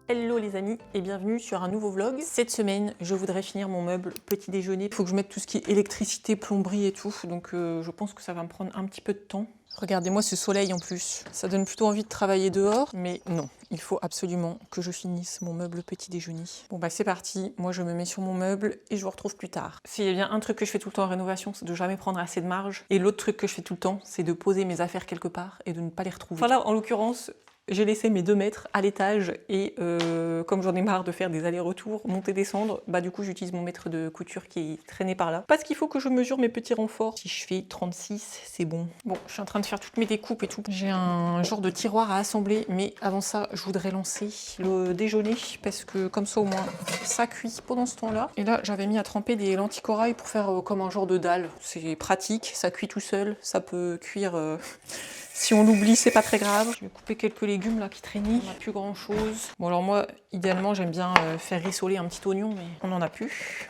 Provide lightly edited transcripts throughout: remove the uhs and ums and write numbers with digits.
Hello les amis et bienvenue sur un nouveau vlog. Cette semaine, je voudrais finir mon meuble petit déjeuner. Il faut que je mette tout ce qui est électricité, plomberie et tout. Donc je pense que ça va me prendre un petit peu de temps. Regardez-moi ce soleil en plus. Ça donne plutôt envie de travailler dehors. Mais non, il faut absolument que je finisse mon meuble petit déjeuner. Bon bah c'est parti. Moi je me mets sur mon meuble et je vous retrouve plus tard. S'il y a bien un truc que je fais tout le temps en rénovation, c'est de jamais prendre assez de marge. Et l'autre truc que je fais tout le temps, c'est de poser mes affaires quelque part et de ne pas les retrouver. Enfin là, en l'occurrence, j'ai laissé mes 2 mètres à l'étage et comme j'en ai marre de faire des allers-retours, monter, descendre, bah du coup j'utilise mon mètre de couture qui est traîné par là. Parce qu'il faut que je mesure mes petits renforts. Si je fais 36, c'est bon. Bon, je suis en train de faire toutes mes découpes et tout. J'ai un genre de tiroir à assembler, mais avant ça, je voudrais lancer le déjeuner parce que comme ça au moins ça cuit pendant ce temps-là. Et là, j'avais mis à tremper des lentilles corail pour faire comme un genre de dalle. C'est pratique, ça cuit tout seul, ça peut cuire... Si on l'oublie, c'est pas très grave. Je vais couper quelques légumes là qui traînaient. On n'a plus grand chose. Bon alors moi, idéalement, j'aime bien faire rissoler un petit oignon, mais on n'en a plus.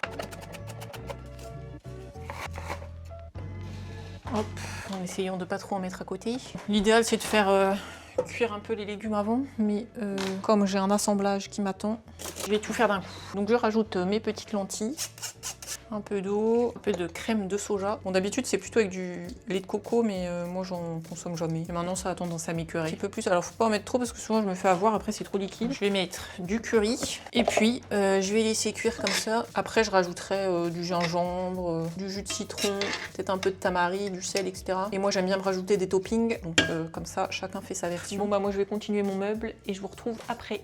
Hop, en essayant de pas trop en mettre à côté. L'idéal, c'est de faire cuire un peu les légumes avant, mais comme j'ai un assemblage qui m'attend, je vais tout faire d'un coup. Donc je rajoute mes petites lentilles. Un peu d'eau, un peu de crème de soja. Bon, d'habitude, c'est plutôt avec du lait de coco, mais moi, j'en consomme jamais. Et maintenant, ça a tendance à m'écœurer un petit peu plus. Alors, faut pas en mettre trop parce que souvent, je me fais avoir. Après, c'est trop liquide. Je vais mettre du curry. Et puis, je vais laisser cuire comme ça. Après, je rajouterai du gingembre, du jus de citron, peut-être un peu de tamari, du sel, etc. Et moi, j'aime bien me rajouter des toppings. Donc, comme ça, chacun fait sa version. Bon, bah, moi, je vais continuer mon meuble et je vous retrouve après.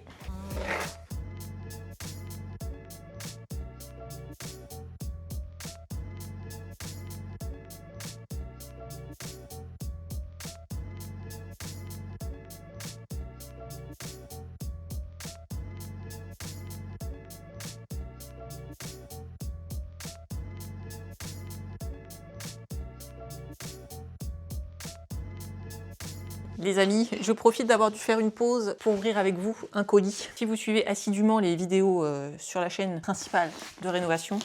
Les amis, je profite d'avoir dû faire une pause pour ouvrir avec vous un colis. Si vous suivez assidûment les vidéos sur la chaîne principale de rénovation,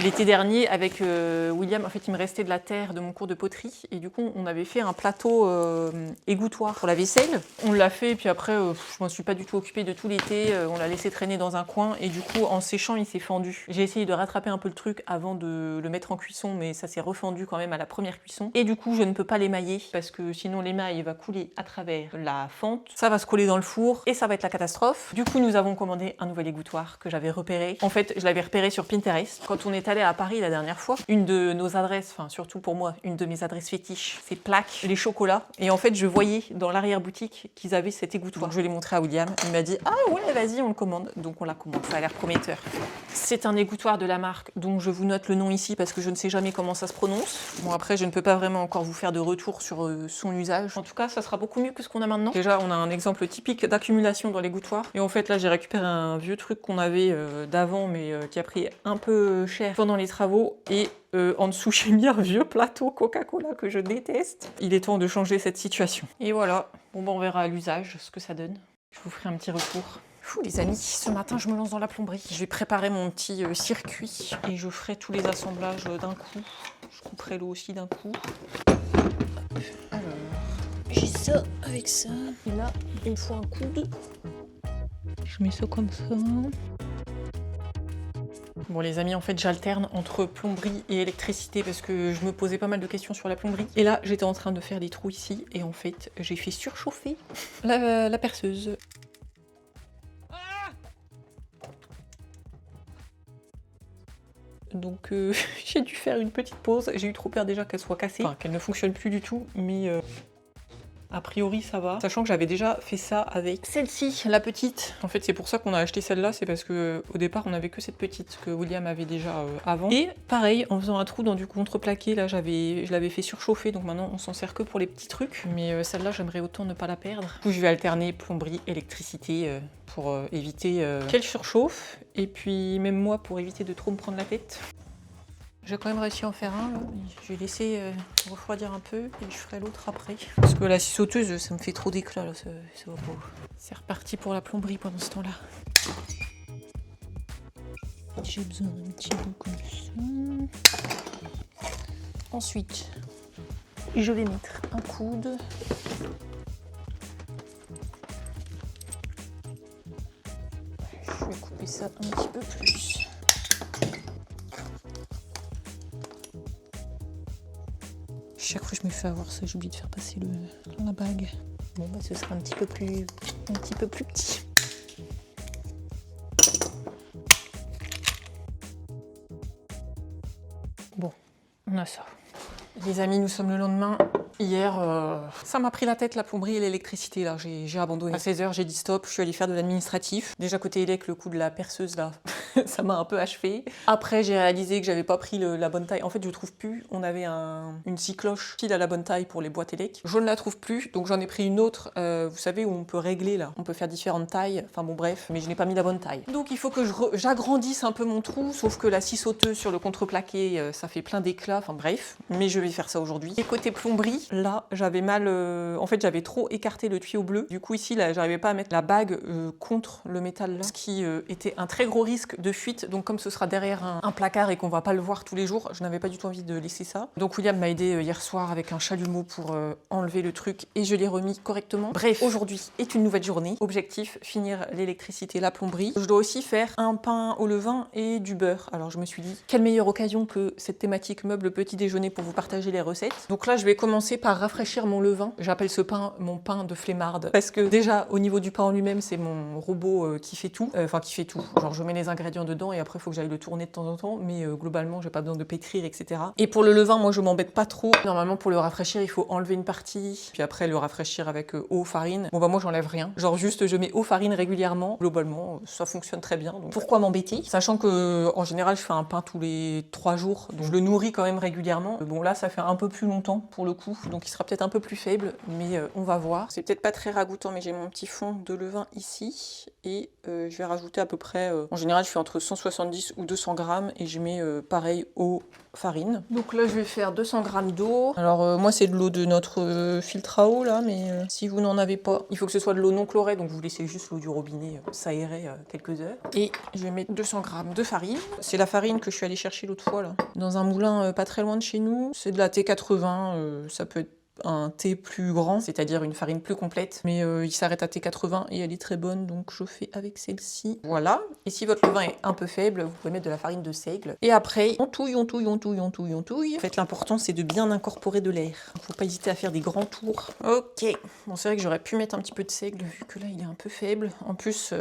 l'été dernier, avec William, en fait, il me restait de la terre de mon cours de poterie. Et du coup, on avait fait un plateau égouttoir pour la vaisselle. On l'a fait, et puis après, je m'en suis pas du tout occupée de tout l'été. On l'a laissé traîner dans un coin. Et du coup, en séchant, il s'est fendu. J'ai essayé de rattraper un peu le truc avant de le mettre en cuisson, mais ça s'est refendu quand même à la première cuisson. Et du coup, je ne peux pas l'émailler, parce que sinon l'émail va couler à travers la fente. Ça va se coller dans le four, et ça va être la catastrophe. Du coup, nous avons commandé un nouvel égouttoir que j'avais repéré. En fait, je l'avais repéré sur Pinterest. Quand on est allé à Paris la dernière fois, une de nos adresses, enfin surtout pour moi, une de mes adresses fétiches, c'est Plaques, les chocolats. Et en fait, je voyais dans l'arrière-boutique qu'ils avaient cet égouttoir. Donc, je l'ai montré à William. Il m'a dit « Ah ouais, vas-y, on le commande. » Donc on la commande, ça a l'air prometteur. C'est un égouttoir de la marque, dont je vous note le nom ici parce que je ne sais jamais comment ça se prononce. Bon après, je ne peux pas vraiment encore vous faire de retour sur son usage. En tout cas, ça sera beaucoup mieux que ce qu'on a maintenant. Déjà, on a un exemple typique d'accumulation dans l'égouttoir. Et en fait, là, j'ai récupéré un vieux truc qu'on avait d'avant, mais qui a pris un peu cher pendant les travaux. Et en dessous, j'ai mis un vieux plateau Coca-Cola que je déteste. Il est temps de changer cette situation. Et voilà. Bon, ben, on verra à l'usage ce que ça donne. Je vous ferai un petit retour. Fou, les amis, ce matin, je me lance dans la plomberie. Je vais préparer mon petit circuit et je ferai tous les assemblages d'un coup. Je couperai l'eau aussi d'un coup. Alors, j'ai ça avec ça. Et là, il me faut un coude. Je mets ça comme ça. Bon les amis, en fait j'alterne entre plomberie et électricité parce que je me posais pas mal de questions sur la plomberie. Et là j'étais en train de faire des trous ici et en fait j'ai fait surchauffer la perceuse. Donc j'ai dû faire une petite pause. J'ai eu trop peur déjà qu'elle soit cassée, enfin qu'elle ne fonctionne plus du tout, mais a priori ça va. Sachant que j'avais déjà fait ça avec celle-ci, la petite. En fait c'est pour ça qu'on a acheté celle-là, c'est parce que au départ on avait que cette petite que William avait déjà avant. Et pareil, en faisant un trou dans du contreplaqué, là je l'avais fait surchauffer, donc maintenant on s'en sert que pour les petits trucs. Mais celle-là j'aimerais autant ne pas la perdre. Du coup je vais alterner plomberie, électricité pour éviter qu'elle surchauffe. Et puis même moi pour éviter de trop me prendre la tête. J'ai quand même réussi à en faire un, là. Je vais laisser refroidir un peu et je ferai l'autre après. Parce que la scie sauteuse, ça me fait trop d'éclat, là, ça va pas. C'est reparti pour la plomberie pendant ce temps-là. J'ai besoin d'un petit bout comme ça. Ensuite, je vais mettre un coude. ça un petit peu plus. Chaque fois je me fais avoir ça, j'oublie de faire passer la bague. Bon bah ce sera un petit peu plus petit. Bon, on a ça. Les amis, nous sommes le lendemain. Hier, ça m'a pris la tête la plomberie et l'électricité là, j'ai abandonné. À 16h, j'ai dit stop, je suis allée faire de l'administratif. Déjà côté élec, le coup de la perceuse là, ça m'a un peu achevé. Après, j'ai réalisé que j'avais pas pris la bonne taille. En fait, je trouve plus. On avait une scie cloche pile à la bonne taille pour les boîtes élec. Je ne la trouve plus, donc j'en ai pris une autre. Vous savez où on peut régler là, on peut faire différentes tailles. Enfin bon bref, mais je n'ai pas mis la bonne taille. Donc il faut que j'agrandisse un peu mon trou, sauf que la scie sauteuse sur le contreplaqué, ça fait plein d'éclats. Enfin bref, mais je vais faire ça aujourd'hui. Et côté plomberie, là, j'avais mal... En fait, j'avais trop écarté le tuyau bleu. Du coup, ici, là, j'arrivais pas à mettre la bague contre le métal là, ce qui était un très gros risque de fuite. Donc, comme ce sera derrière un placard et qu'on va pas le voir tous les jours, je n'avais pas du tout envie de laisser ça. Donc, William m'a aidé hier soir avec un chalumeau pour enlever le truc et je l'ai remis correctement. Bref, aujourd'hui est une nouvelle journée. Objectif, finir l'électricité, la plomberie. Je dois aussi faire un pain au levain et du beurre. Alors, je me suis dit, quelle meilleure occasion que cette thématique meuble petit déjeuner pour vous partager les recettes. Donc là, je vais commencer par rafraîchir mon levain. J'appelle ce pain mon pain de flemmarde parce que déjà au niveau du pain en lui-même, c'est mon robot qui fait tout. Enfin qui fait tout. Genre je mets les ingrédients dedans et après il faut que j'aille le tourner de temps en temps, mais globalement j'ai pas besoin de pétrir, etc. Et pour le levain, moi je m'embête pas trop. Normalement pour le rafraîchir, il faut enlever une partie, puis après le rafraîchir avec eau, farine. Bon bah moi j'enlève rien. Genre juste je mets eau, farine régulièrement. Globalement ça fonctionne très bien. Donc pourquoi m'embêter? Sachant que en général je fais un pain tous les 3 jours, donc je le nourris quand même régulièrement. Bon là ça fait un peu plus longtemps pour le coup, donc il sera peut-être un peu plus faible, mais on va voir. C'est peut-être pas très ragoûtant, mais j'ai mon petit fond de levain ici et je vais rajouter à peu près, en général je fais entre 170 ou 200 grammes et je mets pareil eau, farine. Donc là je vais faire 200 grammes d'eau. Alors moi c'est de l'eau de notre filtre à eau là, mais si vous n'en avez pas, il faut que ce soit de l'eau non chlorée, donc vous laissez juste l'eau du robinet s'aérer quelques heures. Et je vais mettre 200 grammes de farine. C'est la farine que je suis allée chercher l'autre fois là, dans un moulin pas très loin de chez nous. C'est de la T80, ça peut être un thé plus grand, c'est-à-dire une farine plus complète, mais il s'arrête à T80 et elle est très bonne, donc je fais avec celle-ci. Voilà. Et si votre levain est un peu faible, vous pouvez mettre de la farine de seigle. Et après, on touille, on touille, on touille, on touille, on touille. En fait, l'important, c'est de bien incorporer de l'air. Faut pas hésiter à faire des grands tours. Ok. Bon, c'est vrai que j'aurais pu mettre un petit peu de seigle, vu que là, il est un peu faible. En plus,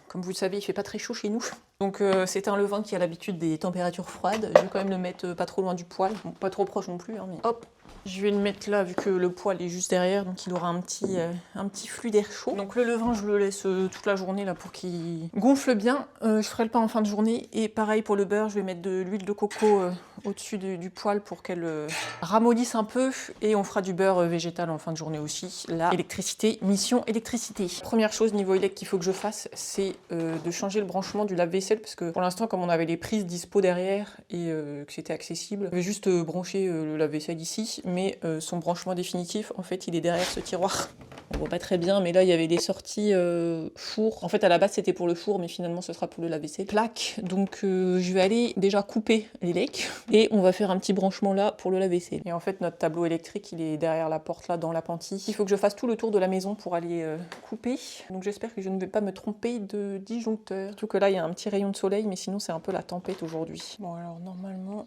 comme vous le savez, il fait pas très chaud chez nous. Donc c'est un levain qui a l'habitude des températures froides. Je vais quand même le mettre pas trop loin du poêle. Bon, pas trop proche non plus, hein, mais hop. Je vais le mettre là vu que le poêle est juste derrière, donc il aura un petit flux d'air chaud. Donc le levain, je le laisse toute la journée là pour qu'il gonfle bien. Je ferai le pain en fin de journée et pareil pour le beurre, je vais mettre de l'huile de coco au-dessus du poêle pour qu'elle ramollisse un peu et on fera du beurre végétal en fin de journée aussi. Là, électricité, mission électricité. Première chose niveau élect qu'il faut que je fasse, c'est de changer le branchement du lave-vaisselle parce que pour l'instant, comme on avait les prises dispo derrière et que c'était accessible, je vais juste brancher le lave-vaisselle ici. Mais son branchement définitif, en fait, il est derrière ce tiroir. On voit pas très bien, mais là, il y avait des sorties four. En fait, à la base, c'était pour le four, mais finalement, ce sera pour le lave-vaisselle. Plaque, donc je vais aller déjà couper les lecs et on va faire un petit branchement là pour le lave-vaisselle. Et en fait, notre tableau électrique, il est derrière la porte là, dans l'appentis. Il faut que je fasse tout le tour de la maison pour aller couper. Donc j'espère que je ne vais pas me tromper de disjoncteur. Surtout que là, il y a un petit rayon de soleil, mais sinon, c'est un peu la tempête aujourd'hui. Bon, alors, normalement...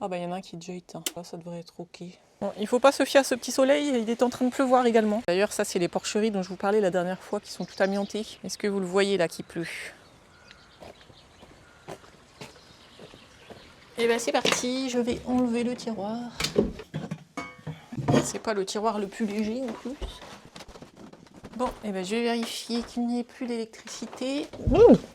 Ah bah il y en a un qui est déjà éteint. Là ça devrait être ok. Bon, il faut pas se fier à ce petit soleil, il est en train de pleuvoir également. D'ailleurs ça c'est les porcheries dont je vous parlais la dernière fois qui sont tout amiantées. Est-ce que vous le voyez là qui pleut? Et ben c'est parti, je vais enlever le tiroir. C'est pas le tiroir le plus léger en plus. Bon, et ben je vais vérifier qu'il n'y ait plus d'électricité.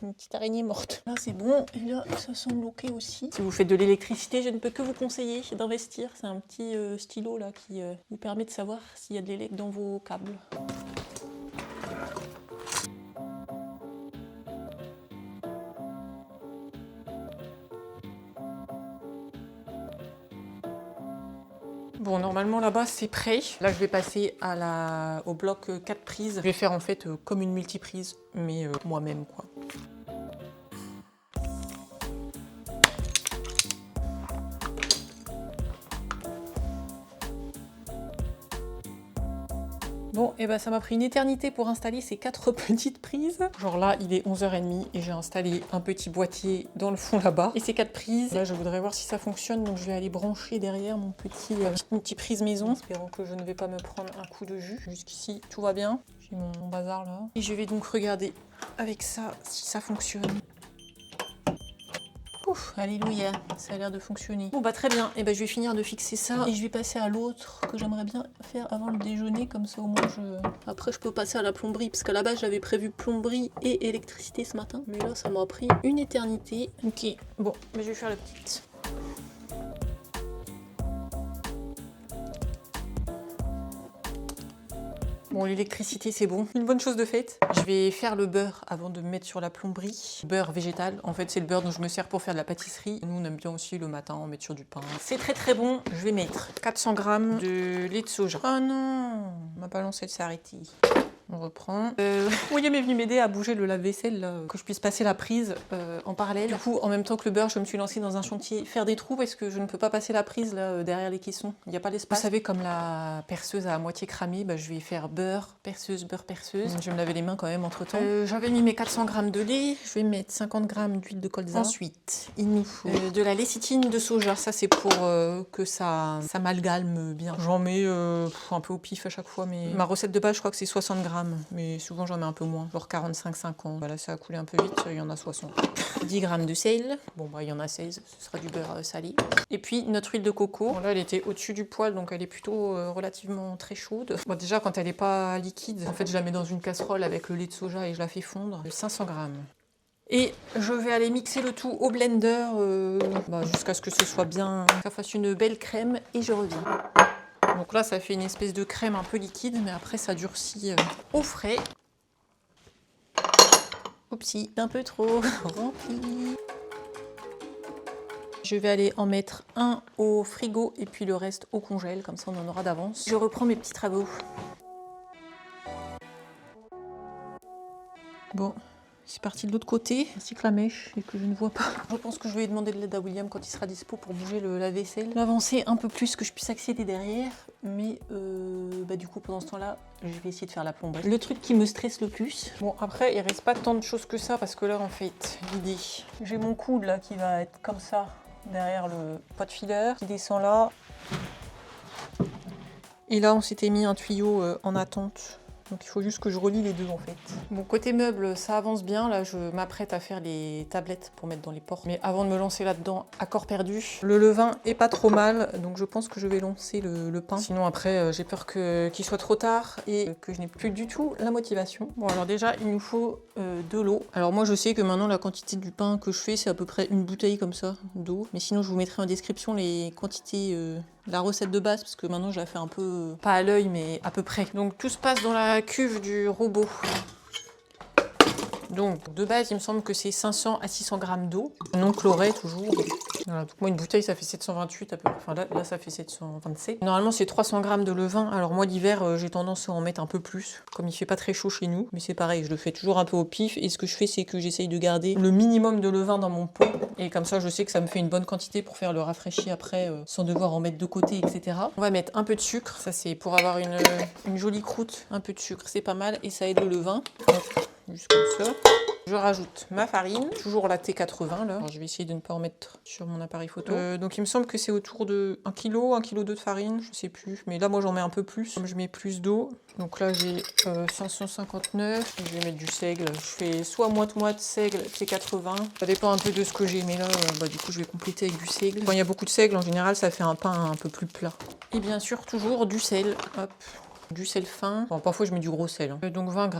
Une petite araignée morte. Là c'est bon, et là ça semble ok aussi. Si vous faites de l'électricité, je ne peux que vous conseiller d'investir. C'est un petit stylo là qui vous permet de savoir s'il y a de l'élec dans vos câbles. Bon, normalement là-bas c'est prêt. Là je vais passer au bloc 4 prises. Je vais faire en fait comme une multiprise, mais moi-même quoi. Bon, et ben ça m'a pris une éternité pour installer ces 4 petites prises. Genre là, il est 11h30 et j'ai installé un petit boîtier dans le fond là-bas. Et ces 4 prises, là je voudrais voir si ça fonctionne, donc je vais aller brancher derrière mon petit multiprise maison. Espérons que je ne vais pas me prendre un coup de jus. Jusqu'ici, tout va bien. J'ai mon bazar là. Et je vais donc regarder avec ça si ça fonctionne. Ouf, alléluia, ça a l'air de fonctionner. Bon bah très bien, et bah je vais finir de fixer ça et je vais passer à l'autre que j'aimerais bien faire avant le déjeuner, comme ça au moins Après je peux passer à la plomberie, parce qu'à la base j'avais prévu plomberie et électricité ce matin, mais là ça m'a pris une éternité. Ok, bon, mais je vais faire la petite. Bon, l'électricité, c'est bon. Une bonne chose de faite. Je vais faire le beurre avant de me mettre sur la plomberie. Beurre végétal. En fait, c'est le beurre dont je me sers pour faire de la pâtisserie. Nous, on aime bien aussi le matin en mettre sur du pain. C'est très très bon. Je vais mettre 400 g de lait de soja. Oh non, ma balance, elle s'est arrêtée. On reprend. William est venu m'aider à bouger le lave-vaisselle, que je puisse passer la prise en parallèle. Du coup, en même temps que le beurre, je me suis lancée dans un chantier faire des trous parce que je ne peux pas passer la prise là derrière les caissons. Il n'y a pas l'espace. Vous savez, comme la perceuse a à moitié cramé, bah, je vais faire beurre, perceuse, beurre, perceuse. Je vais me laver les mains quand même entre temps. J'avais mis mes 400 g de lait. Je vais mettre 50 g d'huile de colza. Ensuite, il nous faut de la lécithine de soja. Ça, c'est pour que ça m'amalgame bien. J'en mets un peu au pif à chaque fois, mais ma recette de base, je crois que c'est 60 g. Mais souvent j'en mets un peu moins, genre 45-50. Voilà, ça a coulé un peu vite, il y en a 60. 10 g de sel, bon bah il y en a 16, ce sera du beurre salé. Et puis notre huile de coco, bon, là elle était au-dessus du poêle, donc elle est plutôt relativement très chaude. Bon, déjà quand elle n'est pas liquide, en fait je la mets dans une casserole avec le lait de soja et je la fais fondre. 500 g. Et je vais aller mixer le tout au blender jusqu'à ce que ce soit bien, que ça fasse une belle crème et je reviens. Donc là, ça fait une espèce de crème un peu liquide, mais après, ça durcit au frais. Oupsie, un peu trop rempli. Je vais aller en mettre un au frigo et puis le reste au congèle, comme ça on en aura d'avance. Je reprends mes petits travaux. Bon. C'est parti de l'autre côté, ainsi que la mèche et que je ne vois pas. Je pense que je vais demander de l'aide à William quand il sera dispo pour bouger le lave-vaisselle. L'avancer un peu plus que je puisse accéder derrière, mais du coup pendant ce temps-là, je vais essayer de faire la plomberie. Le truc qui me stresse le plus. Bon après, il reste pas tant de choses que ça parce que là en fait, l'idée, j'ai mon coude là qui va être comme ça derrière le pot de fileur qui descend là. Et là on s'était mis un tuyau en attente. Donc il faut juste que je relie les deux en fait. Bon, côté meuble, ça avance bien. Là, je m'apprête à faire les tablettes pour mettre dans les portes. Mais avant de me lancer là-dedans, accord perdu. Le levain est pas trop mal, donc je pense que je vais lancer le pain. Sinon après, j'ai peur qu'il soit trop tard et que je n'ai plus du tout la motivation. Bon, alors déjà, il nous faut de l'eau. Alors moi, je sais que maintenant, la quantité du pain que je fais, c'est à peu près une bouteille comme ça d'eau. Mais sinon, je vous mettrai en description les quantités... la recette de base, parce que maintenant je la fais un peu, pas à l'œil, mais à peu près. Donc tout se passe dans la cuve du robot. Donc de base, il me semble que c'est 500 à 600 g d'eau, non chlorée toujours. Voilà, donc moi une bouteille ça fait 728 à peu près, enfin là ça fait 727. Normalement c'est 300 g de levain, alors moi l'hiver j'ai tendance à en mettre un peu plus, comme il fait pas très chaud chez nous, mais c'est pareil, je le fais toujours un peu au pif, et ce que je fais c'est que j'essaye de garder le minimum de levain dans mon pot, et comme ça je sais que ça me fait une bonne quantité pour faire le rafraîchi après, sans devoir en mettre de côté, etc. On va mettre un peu de sucre, ça c'est pour avoir une jolie croûte, un peu de sucre c'est pas mal, et ça aide le levain. Hop. Juste comme ça. Je rajoute ma farine, toujours la T80 là. Alors, je vais essayer de ne pas en mettre sur mon appareil photo. Donc il me semble que c'est autour de 1 kg, 1,2 kg de farine, je sais plus. Mais là moi j'en mets un peu plus, comme je mets plus d'eau. Donc là j'ai 559, je vais mettre du seigle. Je fais soit moite-moite, seigle, T80. Ça dépend un peu de ce que j'ai, mais là du coup je vais compléter avec du seigle. Quand il y a beaucoup de seigle, en général ça fait un pain un peu plus plat. Et bien sûr toujours du sel, hop. Du sel fin. Bon, parfois je mets du gros sel. Donc 20 g.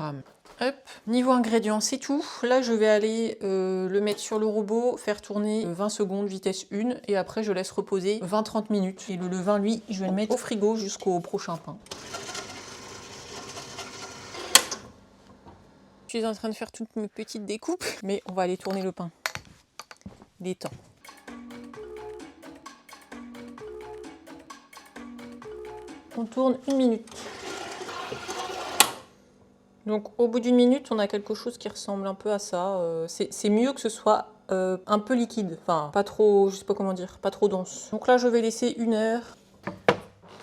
Hop. Niveau ingrédients, c'est tout. Là, je vais aller le mettre sur le robot, faire tourner 20 secondes, vitesse 1, et après, je laisse reposer 20-30 minutes. Et le levain, lui, je vais le mettre au frigo jusqu'au prochain pain. Je suis en train de faire toutes mes petites découpes, mais on va aller tourner le pain. Il est temps. On tourne 1 minute. Donc au bout d'1 minute, on a quelque chose qui ressemble un peu à ça. C'est mieux que ce soit un peu liquide, enfin pas trop, je sais pas comment dire, pas trop dense. Donc là, je vais laisser 1 heure.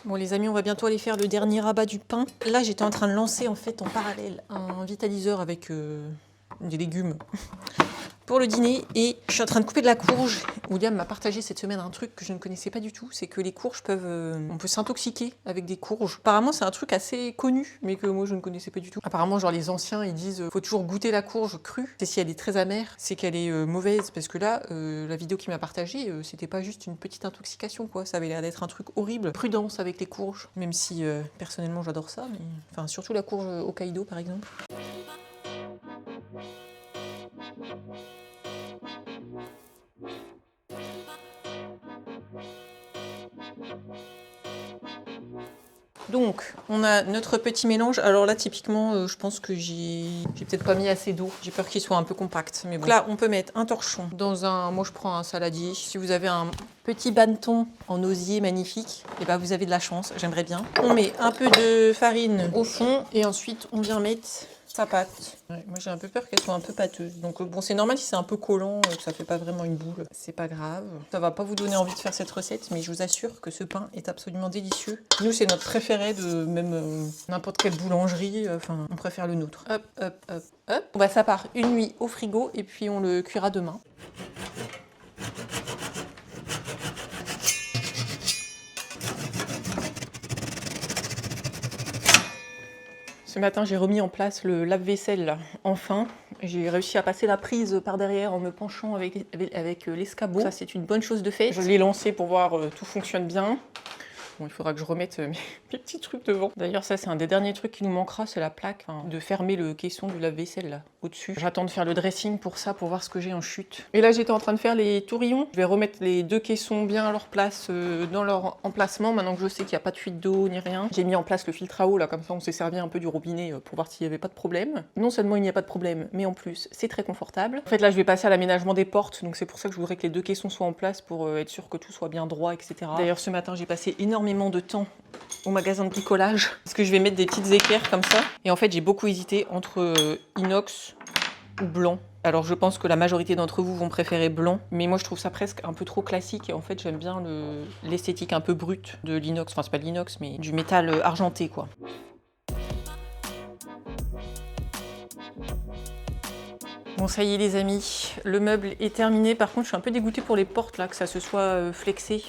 Bon les amis, on va bientôt aller faire le dernier rabat du pain. Là j'étais en train de lancer en fait en parallèle un vitaliseur avec des légumes pour le dîner et je suis en train de couper de la courge. William m'a partagé cette semaine un truc que je ne connaissais pas du tout, c'est que les courges peuvent... on peut s'intoxiquer avec des courges. Apparemment c'est un truc assez connu mais que moi je ne connaissais pas du tout. Apparemment genre les anciens ils disent faut toujours goûter la courge crue. Et si elle est très amère, c'est qu'elle est mauvaise parce que là la vidéo qu'il m'a partagée c'était pas juste une petite intoxication quoi, ça avait l'air d'être un truc horrible. Prudence avec les courges, même si personnellement j'adore ça, mais enfin surtout la courge Hokkaido par exemple. Donc, on a notre petit mélange. Alors là, typiquement, je pense que j'ai peut-être pas mis assez d'eau. J'ai peur qu'il soit un peu compact. Mais bon. Donc là, on peut mettre un torchon dans un... Moi, je prends un saladier. Si vous avez un petit bannetons en osier magnifique, et ben vous avez de la chance. J'aimerais bien. On met un peu de farine au fond et ensuite, on vient mettre sa pâte. Ouais, moi j'ai un peu peur qu'elle soit un peu pâteuse. Donc bon, c'est normal si c'est un peu collant, que ça fait pas vraiment une boule. C'est pas grave. Ça va pas vous donner envie de faire cette recette, mais je vous assure que ce pain est absolument délicieux. Nous, c'est notre préféré de même n'importe quelle boulangerie. Enfin, on préfère le nôtre. Hop, hop, hop, hop. Bah, ça part une nuit au frigo et puis on le cuira demain. Ce matin, j'ai remis en place le lave-vaisselle, enfin. J'ai réussi à passer la prise par derrière en me penchant avec l'escabeau. Ça, c'est une bonne chose de fait. Je l'ai lancé pour voir tout fonctionne bien. Bon, il faudra que je remette mes petits trucs devant. D'ailleurs, ça, c'est un des derniers trucs qui nous manquera, c'est la plaque de fermer le caisson du lave-vaisselle, là, au-dessus. J'attends de faire le dressing pour ça, pour voir ce que j'ai en chute. Et là, j'étais en train de faire les tourillons. Je vais remettre les deux caissons bien à leur place, dans leur emplacement, maintenant que je sais qu'il n'y a pas de fuite d'eau ni rien. J'ai mis en place le filtre à eau, là, comme ça, on s'est servi un peu du robinet pour voir s'il n'y avait pas de problème. Non seulement il n'y a pas de problème, mais en plus, c'est très confortable. En fait, là, je vais passer à l'aménagement des portes, donc c'est pour ça que je voudrais que les deux caissons soient en place pour être sûr que tout soit bien droit, etc. D'ailleurs, ce matin, j'ai passé énormément de temps au magasin de bricolage parce que je vais mettre des petites équerres comme ça et en fait j'ai beaucoup hésité entre inox ou blanc. Alors je pense que la majorité d'entre vous vont préférer blanc, mais moi je trouve ça presque un peu trop classique et en fait j'aime bien l'esthétique un peu brute de l'inox, enfin c'est pas de l'inox mais du métal argenté quoi. Bon ça y est les amis, le meuble est terminé, par contre je suis un peu dégoûtée pour les portes là, que ça se soit flexé.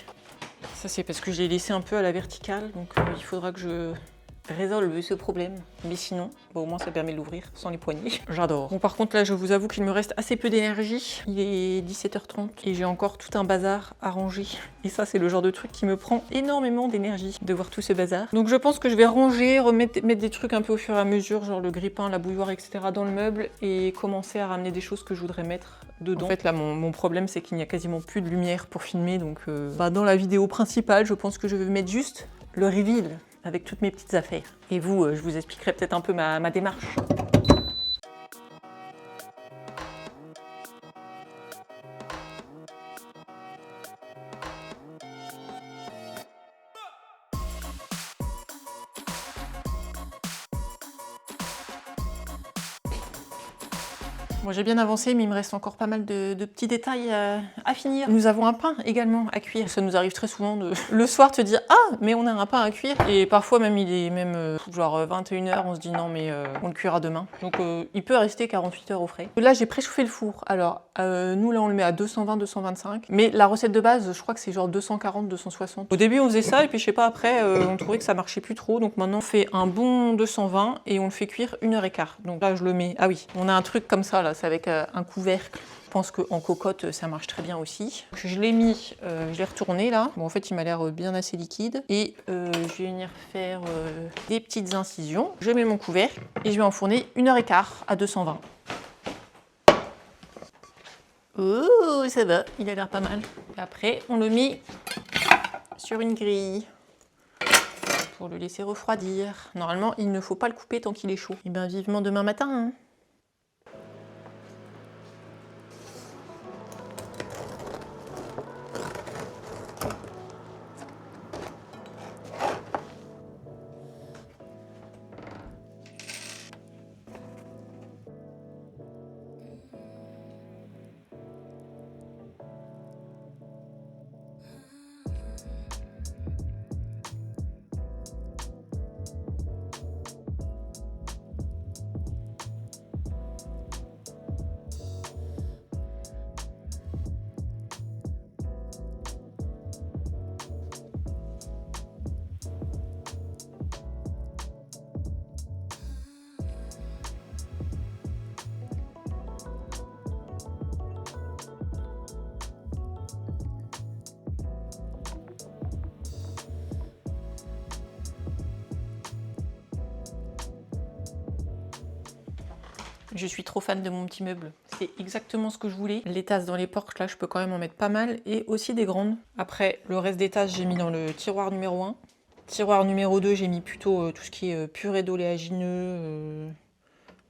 Ça c'est parce que je l'ai laissé un peu à la verticale, donc il faudra que je résolve ce problème. Mais sinon, bon, au moins ça permet de l'ouvrir sans les poignées. J'adore. Bon par contre là je vous avoue qu'il me reste assez peu d'énergie. Il est 17h30 et j'ai encore tout un bazar à ranger. Et ça c'est le genre de truc qui me prend énormément d'énergie de voir tout ce bazar. Donc je pense que je vais ranger, mettre des trucs un peu au fur et à mesure, genre le grille-pain, la bouilloire, etc. dans le meuble et commencer à ramener des choses que je voudrais mettre dedans. En fait là mon problème c'est qu'il n'y a quasiment plus de lumière pour filmer, donc dans la vidéo principale je pense que je vais mettre juste le reveal avec toutes mes petites affaires. Et vous, je vous expliquerai peut-être un peu ma démarche. Bon, j'ai bien avancé, mais il me reste encore pas mal de petits détails à finir. Nous avons un pain également à cuire. Ça nous arrive très souvent de le soir te dire « Ah, mais on a un pain à cuire !» Et parfois même il est même genre 21h, on se dit « Non, mais on le cuira demain. » Donc il peut rester 48 heures au frais. Là, j'ai préchauffé le four. Alors, nous là, on le met à 220-225. Mais la recette de base, je crois que c'est genre 240-260. Au début, on faisait ça, et puis je sais pas, après, on trouvait que ça marchait plus trop. Donc maintenant, on fait un bon 220 et on le fait cuire 1h15. Donc là, je le mets... Ah oui, on a un truc comme ça là. C'est avec un couvercle. Je pense qu'en cocotte, ça marche très bien aussi. Je l'ai mis, je l'ai retourné là. Bon, en fait, il m'a l'air bien assez liquide. Et je vais venir faire des petites incisions. Je mets mon couvercle et je vais enfourner 1h15 à 220. Oh, ça va, il a l'air pas mal. Et après, on le met sur une grille pour le laisser refroidir. Normalement, il ne faut pas le couper tant qu'il est chaud. Et bien, vivement demain matin, hein. Je suis trop fan de mon petit meuble. C'est exactement ce que je voulais. Les tasses dans les portes, là, je peux quand même en mettre pas mal. Et aussi des grandes. Après, le reste des tasses, j'ai mis dans le tiroir numéro 1. Tiroir numéro 2, j'ai mis plutôt tout ce qui est purée d'oléagineux,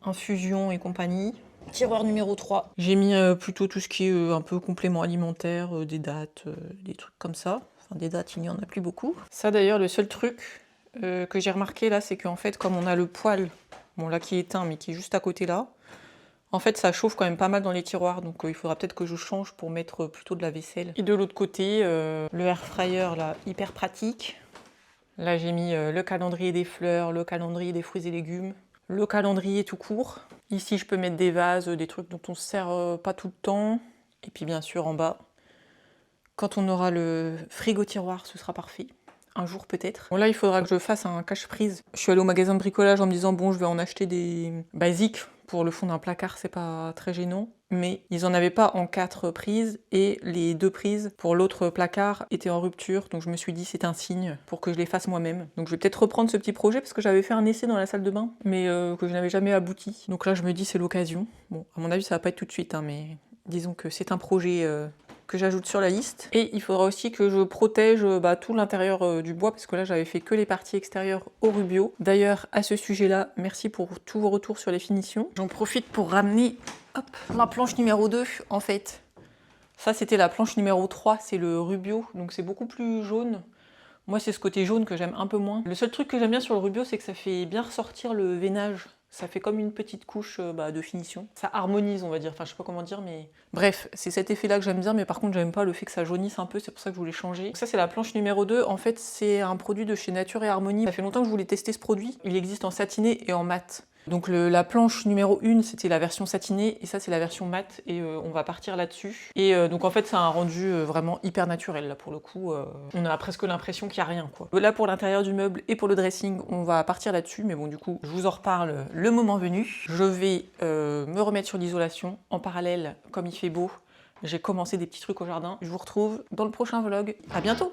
infusion et compagnie. Tiroir numéro 3, j'ai mis plutôt tout ce qui est un peu complément alimentaire, des dates, des trucs comme ça. Enfin, des dates, il n'y en a plus beaucoup. Ça d'ailleurs, le seul truc que j'ai remarqué là, c'est qu'en fait, comme on a le poêle, bon là qui est éteint, mais qui est juste à côté là, en fait ça chauffe quand même pas mal dans les tiroirs, donc il faudra peut-être que je change pour mettre plutôt de la vaisselle. Et de l'autre côté, le air fryer là, hyper pratique. Là j'ai mis le calendrier des fleurs, le calendrier des fruits et légumes, le calendrier tout court. Ici je peux mettre des vases, des trucs dont on se sert pas tout le temps. Et puis bien sûr en bas, quand on aura le frigo tiroir, ce sera parfait. Un jour peut-être. Bon là il faudra que je fasse un cache-prise. Je suis allée au magasin de bricolage en me disant bon je vais en acheter des basiques pour le fond d'un placard, c'est pas très gênant. Mais ils en avaient pas en 4 prises et les 2 prises pour l'autre placard étaient en rupture. Donc je me suis dit c'est un signe pour que je les fasse moi-même. Donc je vais peut-être reprendre ce petit projet parce que j'avais fait un essai dans la salle de bain mais que je n'avais jamais abouti. Donc là je me dis c'est l'occasion. Bon à mon avis ça va pas être tout de suite hein, mais disons que c'est un projet que j'ajoute sur la liste. Et il faudra aussi que je protège tout l'intérieur du bois parce que là j'avais fait que les parties extérieures au Rubio. D'ailleurs à ce sujet-là, merci pour tous vos retours sur les finitions. J'en profite pour ramener la planche numéro 2 en fait. Ça c'était la planche numéro 3, c'est le Rubio, donc c'est beaucoup plus jaune. Moi c'est ce côté jaune que j'aime un peu moins. Le seul truc que j'aime bien sur le Rubio c'est que ça fait bien ressortir le veinage. Ça fait comme une petite couche de finition. Ça harmonise, on va dire. Enfin, je sais pas comment dire, mais... Bref, c'est cet effet-là que j'aime bien, mais par contre, j'aime pas le fait que ça jaunisse un peu, c'est pour ça que je voulais changer. Donc ça, c'est la planche numéro 2. En fait, c'est un produit de chez Nature et Harmonie. Ça fait longtemps que je voulais tester ce produit. Il existe en satiné et en mat. Donc la planche numéro 1, c'était la version satinée, et ça, c'est la version mat, et on va partir là-dessus. Et donc, en fait, ça a un rendu vraiment hyper naturel, là, pour le coup. On a presque l'impression qu'il n'y a rien, quoi. Là, pour l'intérieur du meuble et pour le dressing, on va partir là-dessus, mais bon, du coup, je vous en reparle le moment venu. Je vais me remettre sur l'isolation. En parallèle, comme il fait beau, j'ai commencé des petits trucs au jardin. Je vous retrouve dans le prochain vlog. À bientôt!